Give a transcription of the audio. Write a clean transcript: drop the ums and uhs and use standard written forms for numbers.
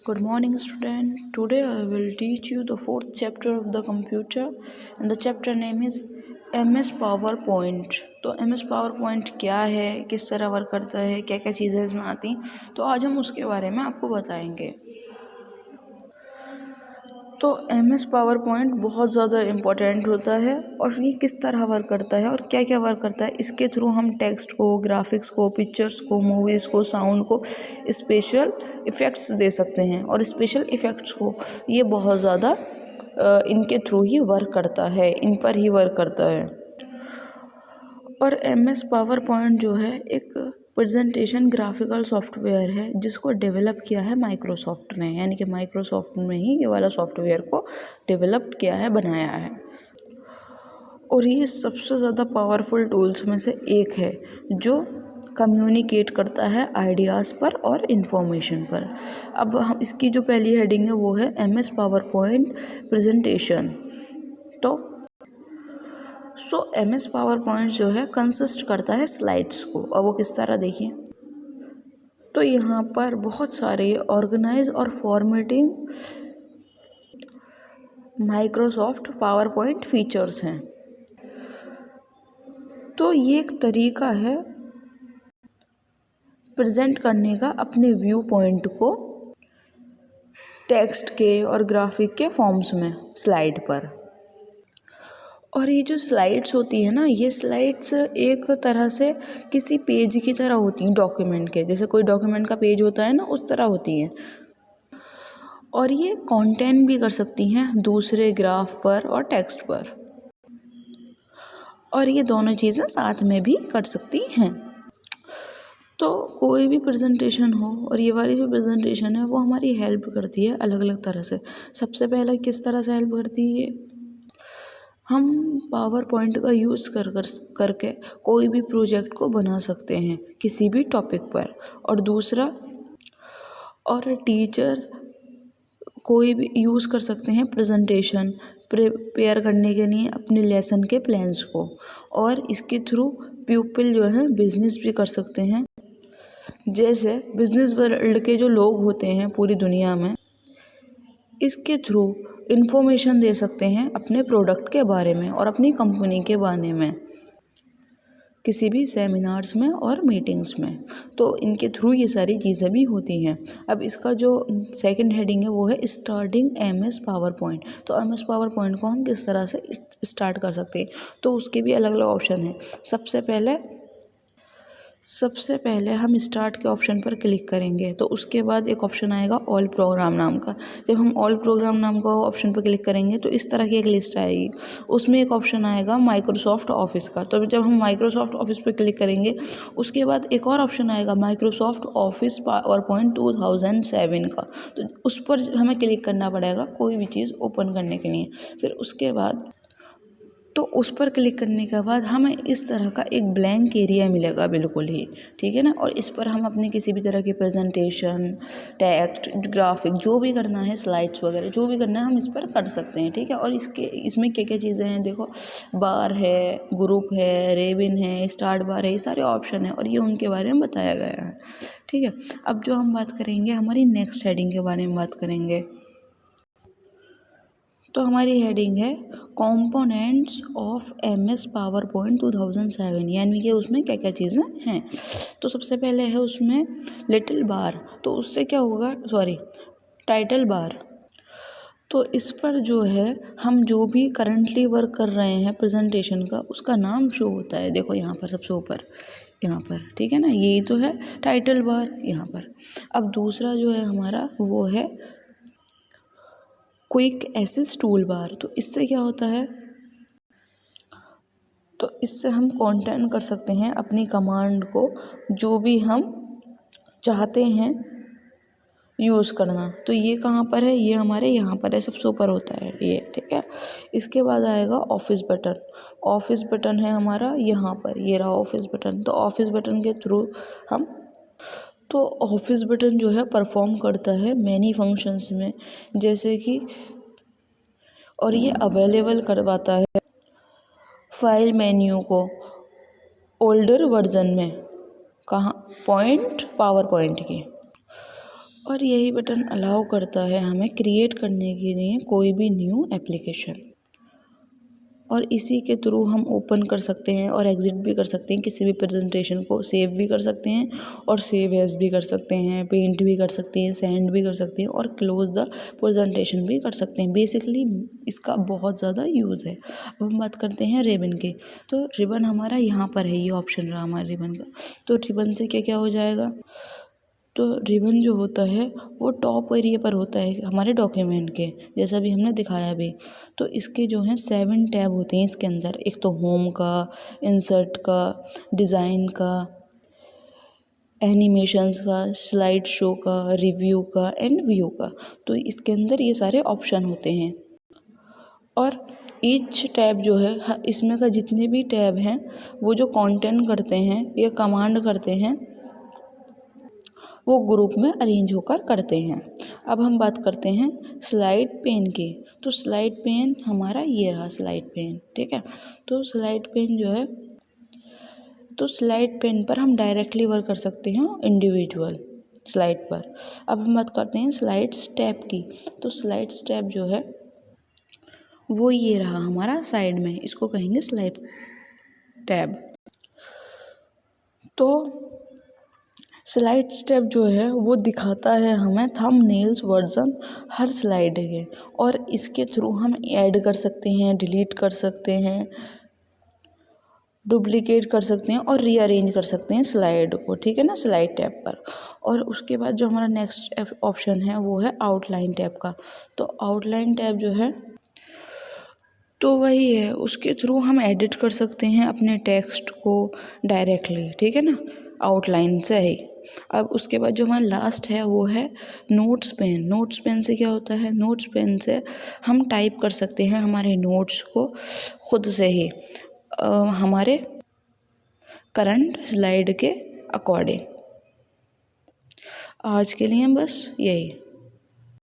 Good morning, student. Today I will teach you the fourth chapter of the computer, and the chapter name is MS PowerPoint. तो MS PowerPoint क्या है, किस तरह work करता है, क्या क्या चीज़ें इसमें आती हैं, तो आज हम उसके बारे में आपको बताएंगे। तो MS PowerPoint बहुत ज़्यादा इम्पोर्टेंट होता है और ये किस तरह वर्क करता है और क्या क्या वर्क करता है। इसके थ्रू हम टेक्स्ट को, ग्राफिक्स को, पिक्चर्स को, मूवीज़ को, साउंड को स्पेशल इफ़ेक्ट्स दे सकते हैं और स्पेशल इफ़ेक्ट्स को ये बहुत ज़्यादा इनके थ्रू ही वर्क करता है, इन पर ही वर्क करता है। और MS PowerPoint जो है एक प्रेजेंटेशन ग्राफिकल सॉफ्टवेयर है जिसको डेवलप किया है माइक्रोसॉफ्ट ने, यानी कि माइक्रोसॉफ्ट में ही ये वाला सॉफ्टवेयर को डेवलप किया है, बनाया है। और ये सबसे ज़्यादा पावरफुल टूल्स में से एक है जो कम्युनिकेट करता है आइडियाज़ पर और इन्फॉर्मेशन पर। अब हम इसकी जो पहली हेडिंग है वो है MS PowerPoint प्रेजेंटेशन। तो MS PowerPoint जो है कंसिस्ट करता है स्लाइड्स को। अब वो किस तरह देखिए, तो यहाँ पर बहुत सारे ऑर्गेनाइज और फॉर्मेटिंग माइक्रोसॉफ्ट पावरपॉइंट फीचर्स हैं। तो ये एक तरीका है प्रेजेंट करने का अपने व्यू पॉइंट को टेक्स्ट के और ग्राफिक के फॉर्म्स में स्लाइड पर। और ये जो स्लाइड्स होती है ना, ये स्लाइड्स एक तरह से किसी पेज की तरह होती हैं, डॉक्यूमेंट के जैसे कोई डॉक्यूमेंट का पेज होता है ना, उस तरह होती हैं। और ये कंटेंट भी कर सकती हैं दूसरे ग्राफ पर और टेक्स्ट पर, और ये दोनों चीज़ें साथ में भी कर सकती हैं। तो कोई भी प्रेजेंटेशन हो, और ये वाली जो प्रेजेंटेशन है वो हमारी हेल्प करती है अलग अलग तरह से। सबसे पहले किस तरह से हेल्प करती है, हम पावर पॉइंट का यूज़ करके कोई भी प्रोजेक्ट को बना सकते हैं किसी भी टॉपिक पर। और दूसरा, और टीचर कोई भी यूज़ कर सकते हैं प्रेजेंटेशन प्रिपेयर करने के लिए अपने लेसन के प्लान्स को। और इसके थ्रू पीपल जो है बिजनेस भी कर सकते हैं, जैसे बिजनेस वर्ल्ड के जो लोग होते हैं पूरी दुनिया में, इसके थ्रू इन्फॉर्मेशन दे सकते हैं अपने प्रोडक्ट के बारे में और अपनी कंपनी के बारे में किसी भी सेमिनार्स में और मीटिंग्स में। तो इनके थ्रू ये सारी चीज़ें भी होती हैं। अब इसका जो सेकंड हेडिंग है वो है स्टार्टिंग MS PowerPoint। तो MS PowerPoint को हम किस तरह से स्टार्ट कर सकते हैं, तो उसके भी अलग अलग ऑप्शन हैं। सबसे पहले हम स्टार्ट के ऑप्शन पर क्लिक करेंगे, तो उसके बाद एक ऑप्शन आएगा ऑल प्रोग्राम नाम का। जब हम ऑल प्रोग्राम नाम का ऑप्शन पर क्लिक करेंगे तो इस तरह की एक लिस्ट आएगी। उसमें एक ऑप्शन आएगा माइक्रोसॉफ्ट ऑफिस का। तो जब हम माइक्रोसॉफ्ट ऑफिस पर क्लिक करेंगे उसके बाद एक और ऑप्शन आएगा माइक्रोसॉफ्ट ऑफिस पावरपॉइंट 2007 का। तो उस पर हमें क्लिक करना पड़ेगा कोई भी चीज़ ओपन करने के लिए। फिर उसके बाद तो उस पर क्लिक करने के बाद हमें इस तरह का एक ब्लैंक एरिया मिलेगा बिल्कुल ही, ठीक है ना। और इस पर हम अपनी किसी भी तरह की प्रेजेंटेशन, टेक्स्ट, ग्राफिक जो भी करना है, स्लाइड्स वगैरह जो भी करना है हम इस पर कर सकते हैं, ठीक है। और इसमें क्या क्या चीज़ें हैं देखो, बार है, ग्रुप है, रेबिन है, स्टार्ट बार है, ये सारे ऑप्शन है और ये उनके बारे में बताया गया है, ठीक है। अब जो हम बात करेंगे हमारी नेक्स्ट हेडिंग के बारे में बात करेंगे। तो हमारी हेडिंग है कंपोनेंट्स ऑफ MS PowerPoint 2007, यानी कि उसमें क्या क्या चीज़ें हैं। तो सबसे पहले है उसमें लिटिल बार। तो उससे क्या होगा, टाइटल बार। तो इस पर जो है हम जो भी करंटली वर्क कर रहे हैं प्रेजेंटेशन का, उसका नाम शो होता है। देखो यहाँ पर सबसे ऊपर, यहाँ पर, ठीक है ना, यही तो है टाइटल बार यहाँ पर। अब दूसरा जो है हमारा वो है क्विक एसेस टूल बार। तो इससे क्या होता है, तो इससे हम कंटेंट कर सकते हैं अपनी कमांड को, जो भी हम चाहते हैं यूज़ करना। तो ये कहाँ पर है, ये हमारे यहाँ पर है, सबसे ऊपर होता है ये, ठीक है। इसके बाद आएगा ऑफिस बटन। ऑफिस बटन है हमारा यहाँ पर, ये रहा ऑफिस बटन। तो ऑफिस बटन के थ्रू हम तो ऑफिस बटन जो है परफॉर्म करता है मैनी फंक्शंस में, जैसे कि, और ये अवेलेबल करवाता है फाइल मेन्यू को ओल्डर वर्जन में, कहाँ, पावर पॉइंट की। और यही बटन अलाउ करता है हमें क्रिएट करने के लिए कोई भी न्यू एप्लीकेशन, और इसी के थ्रू हम ओपन कर सकते हैं और एग्ज़िट भी कर सकते हैं। किसी भी प्रेजेंटेशन को सेव भी कर सकते हैं और सेव एज़ भी कर सकते हैं, पेंट भी कर सकते हैं, सेंड भी कर सकते हैं और क्लोज़ द प्रेजेंटेशन भी कर सकते हैं। बेसिकली इसका बहुत ज़्यादा यूज़ है। अब हम बात करते हैं रिबन की। तो रिबन हमारा यहाँ पर है, ये ऑप्शन रहा हमारे रिबन का। तो रिबन से क्या क्या हो जाएगा, तो रिबन जो होता है वो टॉप एरिया पर होता है हमारे डॉक्यूमेंट के, जैसा भी हमने दिखाया भी। तो इसके जो हैं 7 टैब होते हैं इसके अंदर। एक तो होम का, इंसर्ट का, डिज़ाइन का, एनिमेशंस का, स्लाइड शो का, रिव्यू का एंड व्यू का। तो इसके अंदर ये सारे ऑप्शन होते हैं। और ईच टैब जो है इसमें का जितने भी टैब हैं वो जो कंटेंट करते हैं या कमांड करते हैं वो ग्रुप में अरेंज होकर करते हैं। अब हम बात करते हैं स्लाइड पेन की। तो स्लाइड पेन हमारा ये रहा स्लाइड पेन, ठीक है। तो स्लाइड पेन जो है, तो स्लाइड पेन पर हम डायरेक्टली वर्क कर सकते हैं इंडिविजुअल स्लाइड पर। अब हम बात करते हैं स्लाइड्स टैब की। तो स्लाइड्स टैब जो है वो ये रहा हमारा साइड में, इसको कहेंगे स्लाइड टैब। तो स्लाइड स्टेप जो है वो दिखाता है हमें थंबनेल्स वर्जन हर स्लाइड के, और इसके थ्रू हम ऐड कर सकते हैं, डिलीट कर सकते हैं, डुप्लीकेट कर सकते हैं और रीअरेंज कर सकते हैं स्लाइड को, ठीक है ना, स्लाइड टैब पर। और उसके बाद जो हमारा नेक्स्ट ऑप्शन है वो है आउटलाइन टैब का। तो आउटलाइन टैब जो है तो वही है, उसके थ्रू हम एडिट कर सकते हैं अपने टेक्स्ट को डायरेक्टली, ठीक है ना, आउटलाइन से ही। अब उसके बाद जो हमारा लास्ट है वो है नोट्स पेन। नोट्स पेन से क्या होता है, नोट्स पेन से हम टाइप कर सकते हैं हमारे नोट्स को खुद से ही हमारे करंट स्लाइड के अकॉर्डिंग। आज के लिए बस यही।